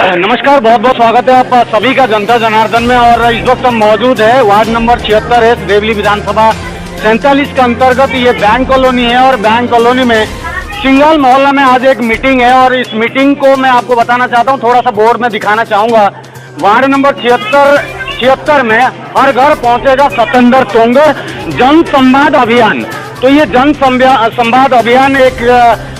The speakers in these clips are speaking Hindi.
नमस्कार, बहुत बहुत स्वागत है आप सभी का जनता जनार्दन में। और इस वक्त हम मौजूद है वार्ड नंबर 76 है, देवली विधानसभा 47 के अंतर्गत ये बैंक कॉलोनी है। और बैंक कॉलोनी में सिंगल मोहल्ला में आज एक मीटिंग है और इस मीटिंग को मैं आपको बताना चाहता हूँ, थोड़ा सा बोर्ड में दिखाना चाहूँगा। वार्ड नंबर 76 में हर घर पहुँचेगा सतेंद्र तोंगर जन संवाद अभियान। तो ये जन संवाद अभियान एक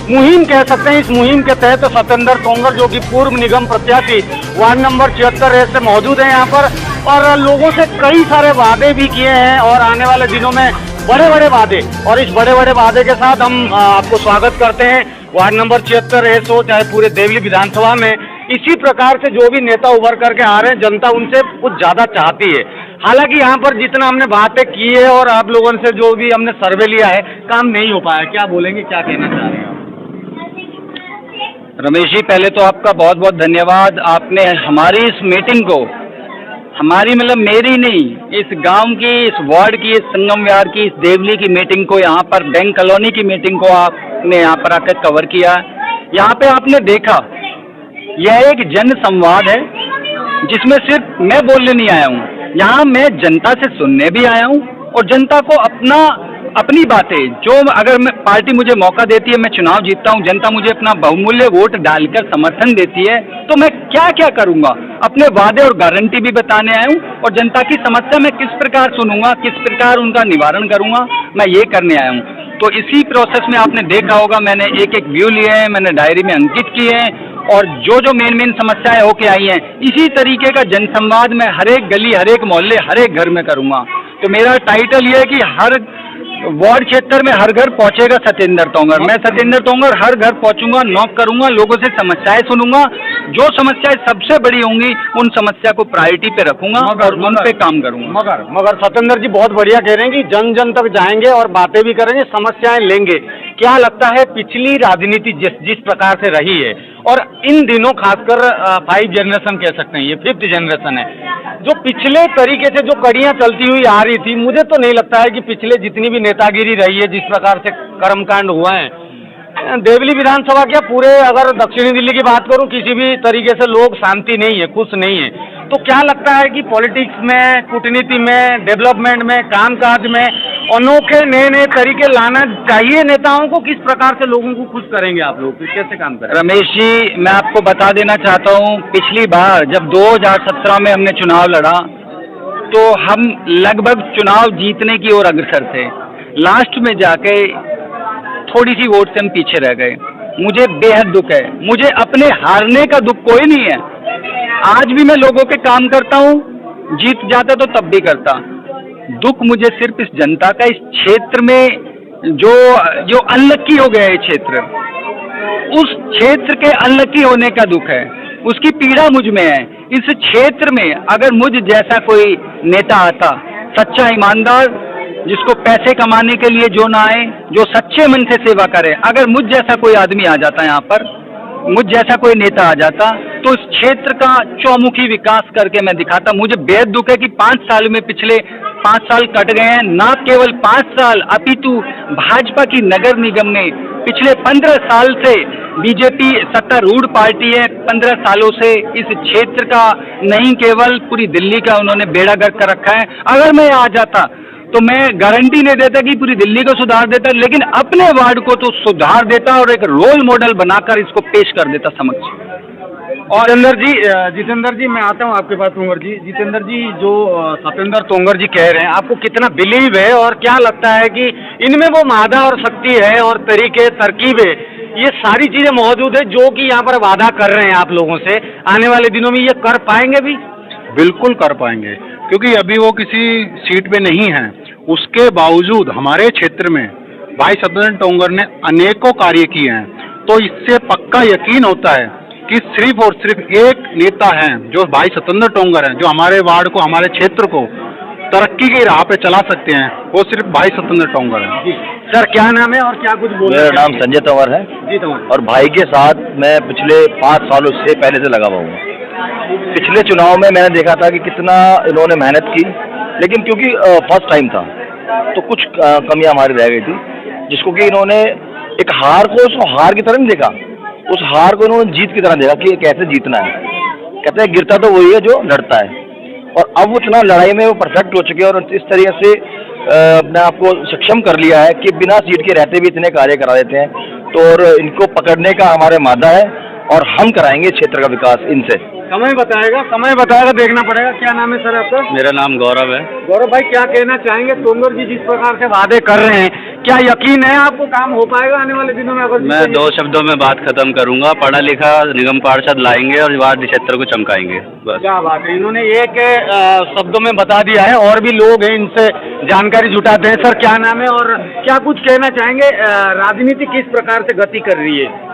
मुहिम कह सकते हैं। इस मुहिम के तहत सतेंद्र तोंगर जो कि पूर्व निगम प्रत्याशी वार्ड नंबर 76 से मौजूद है यहाँ पर, और लोगों से कई सारे वादे भी किए हैं और आने वाले दिनों में बड़े बड़े वादे। और इस बड़े बड़े वादे के साथ हम आपको स्वागत करते हैं वार्ड नंबर 76 हो चाहे पूरे देवली विधानसभा में। इसी प्रकार से जो भी नेता उभर करके आ रहे हैं, जनता उनसे कुछ ज़्यादा चाहती है। हालांकि यहाँ पर जितना हमने बातें की है और आप लोगों से जो भी हमने सर्वे लिया है, काम नहीं हो पाया। क्या बोलेंगे, क्या कहना चाह रहे हैं? रमेश जी, पहले तो आपका बहुत बहुत धन्यवाद। आपने हमारी इस मीटिंग को, हमारी मतलब मेरी नहीं, इस गांव की, इस वार्ड की, इस संगम विहार की, इस देवली की मीटिंग को, यहाँ पर बैंक कॉलोनी की मीटिंग को आपने यहाँ पर आकर कवर किया। यहाँ पे आपने देखा यह एक जन संवाद है जिसमें सिर्फ मैं बोलने नहीं आया हूँ, यहाँ मैं जनता से सुनने भी आया हूँ और जनता को अपनी बातें, जो अगर मैं पार्टी मुझे मौका देती है, मैं चुनाव जीतता हूँ, जनता मुझे अपना बहुमूल्य वोट डालकर समर्थन देती है, तो मैं क्या क्या करूँगा, अपने वादे और गारंटी भी बताने आया हूँ। और जनता की समस्या मैं किस प्रकार सुनूंगा, किस प्रकार उनका निवारण करूँगा, मैं ये करने आया हूँ। तो इसी प्रोसेस में आपने देखा होगा, मैंने एक एक व्यू लिए हैं, मैंने डायरी में अंकित किए हैं और जो मेन समस्याएं होके आई हैं, इसी तरीके का जनसंवाद मैं हर एक गली, हर एक मोहल्ले, हर एक घर में करूँगा। तो मेरा टाइटल ये है कि हर वार्ड क्षेत्र में हर घर पहुंचेगा सतेंद्र तोंगर। मैं सतेंद्र तोंगर हर घर पहुंचूंगा, नॉक करूंगा, लोगों से समस्याएं सुनूंगा, जो समस्याएं सबसे बड़ी होंगी उन समस्या को प्रायोरिटी पे रखूंगा और उन पे काम करूंगा। मगर सतेंद्र जी बहुत बढ़िया कह रहे हैं कि जन जन तक जाएंगे और बातें भी करेंगे, समस्याएं लेंगे। क्या लगता है पिछली राजनीति जिस प्रकार से रही है, और इन दिनों खासकर 5 जनरेशन कह सकते हैं, ये 5th जनरेशन है, जो पिछले तरीके से जो कड़ियाँ चलती हुई आ रही थी, मुझे तो नहीं लगता है कि पिछले जितनी भी नेतागिरी रही है, जिस प्रकार से कर्मकांड हुआ है देवली विधानसभा, क्या पूरे अगर दक्षिणी दिल्ली की बात करूं, किसी भी तरीके से लोग शांति नहीं है, खुश नहीं है। तो क्या लगता है कि पॉलिटिक्स में, कूटनीति में, डेवलपमेंट में, कामकाज में अनोखे नए नए तरीके लाना चाहिए नेताओं को? किस प्रकार से लोगों को खुश करेंगे आप लोग, कैसे काम करें? रमेश जी, मैं आपको बता देना चाहता हूँ, पिछली बार जब 2017 में हमने चुनाव लड़ा तो हम लगभग चुनाव जीतने की ओर अग्रसर थे। लास्ट में जाके थोड़ी सी वोट से हम पीछे रह गए। मुझे बेहद दुख है, मुझे अपने हारने का दुख कोई नहीं है। आज भी मैं लोगों के काम करता हूँ, जीत जाता तो तब भी करता। दुख मुझे सिर्फ इस जनता का, इस क्षेत्र में जो अनलक्की हो गया है क्षेत्र, उस क्षेत्र के अनलक्की होने का दुख है, उसकी पीड़ा मुझ में है। इस क्षेत्र में अगर मुझ जैसा कोई नेता आता, सच्चा ईमानदार, जिसको पैसे कमाने के लिए जो ना आए, जो सच्चे मन से सेवा करे, अगर मुझ जैसा कोई आदमी आ जाता यहाँ पर, मुझ जैसा कोई नेता आ जाता, तो इस क्षेत्र का चौमुखी विकास करके मैं दिखाता। मुझे बेहद दुख है कि 5 साल में पिछले 5 साल कट गए हैं। ना केवल 5 साल, अपितु भाजपा की नगर निगम ने पिछले 15 साल से, बीजेपी सत्तारूढ़ पार्टी है, 15 सालों से इस क्षेत्र का नहीं केवल पूरी दिल्ली का उन्होंने बेड़ा गर्क कर रखा है। अगर मैं आ जाता तो मैं गारंटी नहीं देता कि पूरी दिल्ली को सुधार देता, लेकिन अपने वार्ड को तो सुधार देता और एक रोल मॉडल बनाकर इसको पेश कर देता समक्ष। और जितेंद्र जी मैं आता हूं आपके पास। तोंगर जी, जितेंद्र जी, जो सतेंद्र तोंगर जी कह रहे हैं, आपको कितना बिलीव है और क्या लगता है कि इनमें वो मादा और शक्ति है और तरीके, तरकीबें, ये सारी चीजें मौजूद है जो कि यहाँ पर वादा कर रहे हैं आप लोगों से, आने वाले दिनों में ये कर पाएंगे भी? बिल्कुल कर पाएंगे, क्योंकि अभी वो किसी सीट पे नहीं है। उसके बावजूद हमारे क्षेत्र में भाई सतेंद्र तोंगर ने अनेकों कार्य किए हैं। तो इससे पक्का यकीन होता है कि सिर्फ और सिर्फ एक नेता हैं जो भाई सतेंद्र तोंगर हैं, जो हमारे वार्ड को, हमारे क्षेत्र को तरक्की की राह पे चला सकते हैं, वो सिर्फ भाई सतेंद्र तोंगर हैं। जी सर, क्या नाम है और क्या कुछ बोल रहे हैं? मेरा नाम संजय तंवर है। जी तंवर। और भाई के साथ मैं पिछले 5 सालों से पहले से लगा हुआ हूँ। पिछले चुनाव में मैंने देखा था कि कितना इन्होंने मेहनत की, लेकिन क्योंकि फर्स्ट टाइम था तो कुछ कमियां हमारी रह गई थी, जिसको कि इन्होंने एक हार को हार की तरह नहीं देखा, उस हार को इन्होंने जीत की तरह देखा कि कैसे जीतना है। कहते हैं गिरता तो वही है जो लड़ता है, और अब वो चुनाव लड़ाई में वो परफेक्ट हो चुके हैं और इस तरीके से अपने आप को सक्षम कर लिया है कि बिना सीट के रहते भी इतने कार्य करा देते हैं। तो और इनको पकड़ने का हमारे मादा है और हम कराएंगे क्षेत्र का विकास इनसे। समय बताएगा, देखना पड़ेगा। क्या नाम है सर आपका? मेरा नाम गौरव है। गौरव भाई, क्या कहना चाहेंगे? तोंगर जी जिस प्रकार से वादे कर रहे हैं, क्या यकीन है आपको काम हो पाएगा आने वाले दिनों में? अगर मैं 2 शब्दों में बात खत्म करूंगा, पढ़ा लिखा निगम पार्षद लाएंगे और वार्ड क्षेत्र को चमकाएंगे, बस। क्या बात है, इन्होंने एक शब्दों में बता दिया है। और भी लोग हैं, इनसे जानकारी जुटाते हैं। सर क्या नाम है और क्या कुछ कहना चाहेंगे? राजनीति किस प्रकार से गति कर रही है,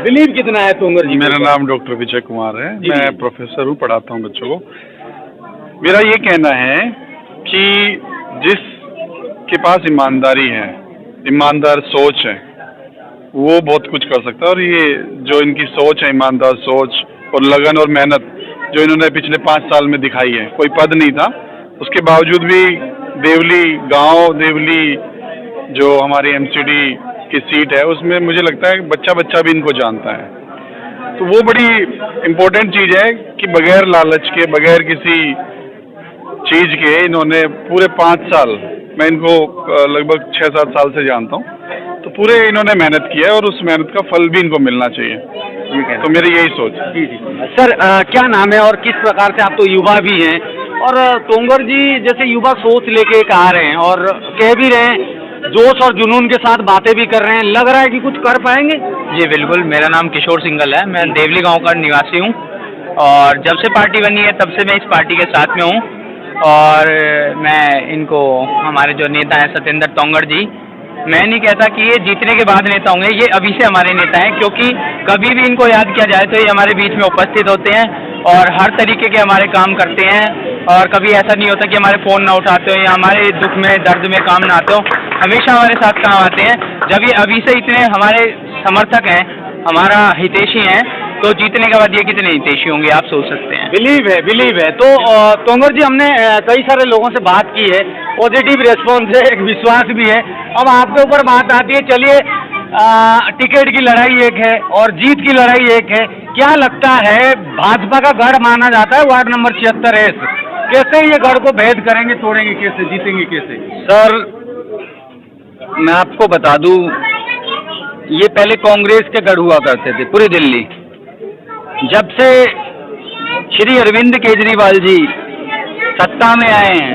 बिलीव कितना है तोंगर जी? मेरा नाम डॉक्टर विजय कुमार है, मैं प्रोफेसर हूँ, पढ़ाता हूँ बच्चों को। मेरा ये कहना है कि जिसके पास ईमानदारी है, ईमानदार सोच है, वो बहुत कुछ कर सकता है। और ये जो इनकी सोच है, ईमानदार सोच और लगन और मेहनत जो इन्होंने पिछले 5 साल में दिखाई है, कोई पद नहीं था, उसके बावजूद भी देवली गांव, देवली जो हमारी एमसीडी की सीट है, उसमें मुझे लगता है बच्चा बच्चा भी इनको जानता है। तो वो बड़ी इम्पोर्टेंट चीज़ है कि बगैर लालच के, बगैर किसी चीज़ के इन्होंने पूरे 5 साल, मैं इनको लगभग 6-7 साल से जानता हूँ, तो पूरे इन्होंने मेहनत की है और उस मेहनत का फल भी इनको मिलना चाहिए। तो मेरी यही सोच है। जी। सर क्या नाम है और किस प्रकार से, आप तो युवा भी हैं, और तोंगर जी जैसे युवा सोच लेके आ रहे हैं और कह भी रहे हैं, जोश और जुनून के साथ बातें भी कर रहे हैं, लग रहा है कि कुछ कर पाएंगे? जी बिल्कुल। मेरा नाम किशोर सिंघल है, मैं देवली गांव का निवासी हूं और जब से पार्टी बनी है तब से मैं इस पार्टी के साथ में हूं। और मैं इनको, हमारे जो नेता हैं सत्येंद्र तोंगर जी, मैं नहीं कहता कि ये जीतने के बाद नेता होंगे, ये अभी से हमारे नेता हैं, क्योंकि कभी भी इनको याद किया जाए तो ये हमारे बीच में उपस्थित होते हैं और हर तरीके के हमारे काम करते हैं। और कभी ऐसा नहीं होता कि हमारे फ़ोन ना उठाते हो या हमारे दुख में दर्द में काम ना आते हो, हमेशा हमारे साथ काम आते हैं। जब ये अभी से इतने हमारे समर्थक हैं, हमारा हितैषी हैं, तो जीतने के बाद ये कितने हितैषी होंगे आप सोच सकते हैं। बिलीव है। तो तोंगर जी, हमने कई सारे लोगों से बात की है, पॉजिटिव रेस्पॉन्स है, एक विश्वास भी है। अब आपके ऊपर बात आती है, चलिए टिकट की लड़ाई एक है और जीत की लड़ाई एक है। क्या लगता है, भाजपा का गढ़ माना जाता है वार्ड नंबर 76 कैसे ये गढ़ को भेद करेंगे, तोड़ेंगे कैसे, जीतेंगे कैसे? सर मैं आपको बता दूं, ये पहले कांग्रेस के गढ़ हुआ करते थे पूरी दिल्ली। जब से श्री अरविंद केजरीवाल जी सत्ता में आए हैं,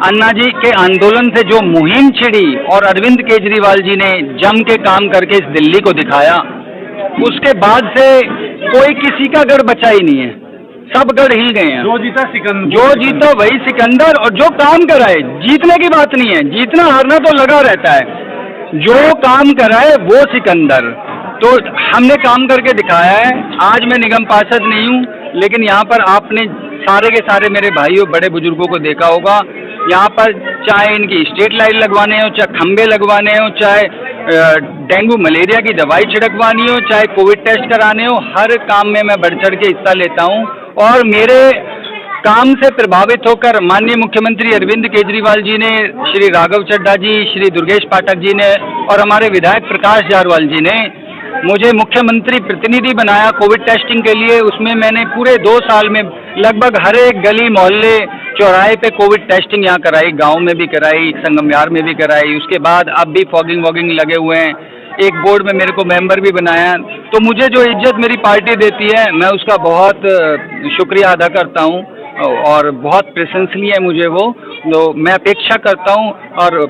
अन्ना जी के आंदोलन से जो मुहिम छिड़ी और अरविंद केजरीवाल जी ने जम के काम करके इस दिल्ली को दिखाया, उसके बाद से कोई किसी का गढ़ बचा ही नहीं है, सब गढ़ हिल गए हैं। जो जीता सिकंदर, जो जीता वही सिकंदर, और जो काम कराए, जीतने की बात नहीं है, जीतना हारना तो लगा रहता है, जो काम कराए वो सिकंदर। तो हमने काम करके दिखाया है। आज मैं निगम पार्षद नहीं हूँ, लेकिन यहाँ पर आपने सारे के सारे मेरे भाइयों बड़े बुजुर्गों को देखा होगा, यहाँ पर चाहे इनकी स्ट्रीट लाइट लगवाने हो, चाहे खंबे लगवाने हो, चाहे डेंगू मलेरिया की दवाई छिड़कवानी हो, चाहे कोविड टेस्ट कराने हो, हर काम में मैं बढ़ चढ़ के हिस्सा लेता हूँ। और मेरे काम से प्रभावित होकर माननीय मुख्यमंत्री अरविंद केजरीवाल जी ने, श्री राघव चड्ढा जी, श्री दुर्गेश पाठक जी ने और हमारे विधायक प्रकाश जारवाल जी ने मुझे मुख्यमंत्री प्रतिनिधि बनाया कोविड टेस्टिंग के लिए। उसमें मैंने पूरे 2 साल में लगभग हर एक गली मोहल्ले चौराहे पे कोविड टेस्टिंग यहाँ कराई, गांव में भी कराई, संगम विहार में भी कराई। उसके बाद अब भी फॉगिंग वॉगिंग लगे हुए हैं। एक बोर्ड में मेरे को मेंबर भी बनाया। तो मुझे जो इज्जत मेरी पार्टी देती है, मैं उसका बहुत शुक्रिया अदा करता हूँ और बहुत प्रशंसनीय है मुझे वो। तो मैं अपेक्षा करता हूँ, और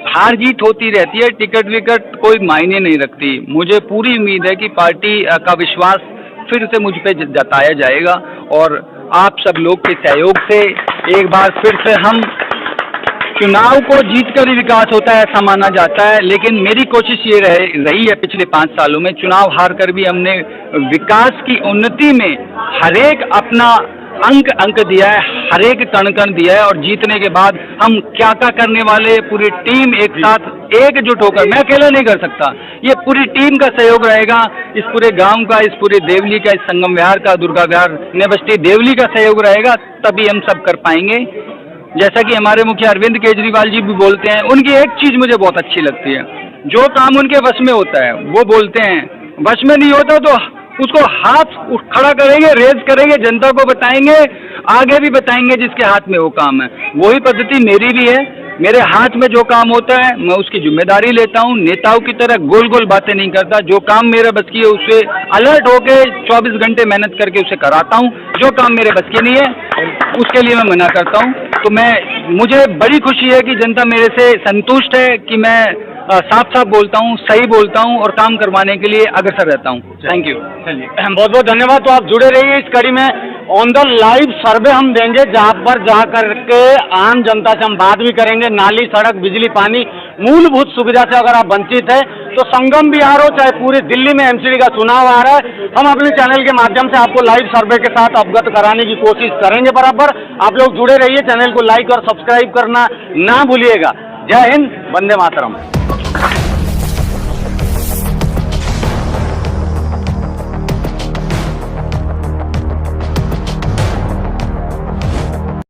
हार जीत होती रहती है, टिकट विकट कोई मायने नहीं रखती। मुझे पूरी उम्मीद है कि पार्टी का विश्वास फिर से मुझ पे जताया जाएगा और आप सब लोग के सहयोग से एक बार फिर से हम, चुनाव को जीतकर ही विकास होता है ऐसा माना जाता है, लेकिन मेरी कोशिश ये रही है पिछले 5 सालों में, चुनाव हार कर भी हमने विकास की उन्नति में हरेक अपना अंक दिया है, हरेक कण दिया है। और जीतने के बाद हम क्या करने वाले, पूरी टीम एक साथ एकजुट होकर, मैं अकेला नहीं कर सकता, ये पूरी टीम का सहयोग रहेगा, इस पूरे गांव का, इस पूरे देवली का, इस संगम विहार का, दुर्गा विहार नेबस्टी देवली का सहयोग रहेगा, तभी हम सब कर पाएंगे। जैसा कि हमारे मुखिया अरविंद केजरीवाल जी भी बोलते हैं, उनकी एक चीज़ मुझे बहुत अच्छी लगती है, जो काम उनके वश में होता है वो बोलते हैं, वश में नहीं होता तो उसको हाथ खड़ा करेंगे, रेज करेंगे, जनता को बताएंगे, आगे भी बताएंगे जिसके हाथ में वो काम है। वही पद्धति मेरी भी है। मेरे हाथ में जो काम होता है मैं उसकी जिम्मेदारी लेता हूँ, नेताओं की तरह गोल गोल बातें नहीं करता। जो काम मेरे बस की है उससे अलर्ट होके 24 घंटे मेहनत करके उसे कराता हूँ। जो काम मेरे बस की नहीं है उसके लिए मैं मना करता हूँ। तो मुझे बड़ी खुशी है कि जनता मेरे से संतुष्ट है कि मैं साफ साफ बोलता हूँ, सही बोलता हूँ और काम करवाने के लिए अग्रसर रहता हूँ। Thank you. चलिए, बहुत बहुत धन्यवाद। तो आप जुड़े रहिए इस कड़ी में। ऑन द लाइव सर्वे हम देंगे जहाँ पर जा करके आम जनता से हम बात भी करेंगे। नाली, सड़क, बिजली, पानी, मूलभूत सुविधा से अगर आप वंचित है तो संगम बिहार हो चाहे पूरी दिल्ली में एमसीडी का चुनाव आ रहा है, हम अपने चैनल के माध्यम से आपको लाइव सर्वे के साथ अवगत कराने की कोशिश करेंगे बराबर। आप लोग जुड़े रहिए, चैनल को लाइक और सब्सक्राइब करना ना भूलिएगा। जय हिंद, वंदे मातरम।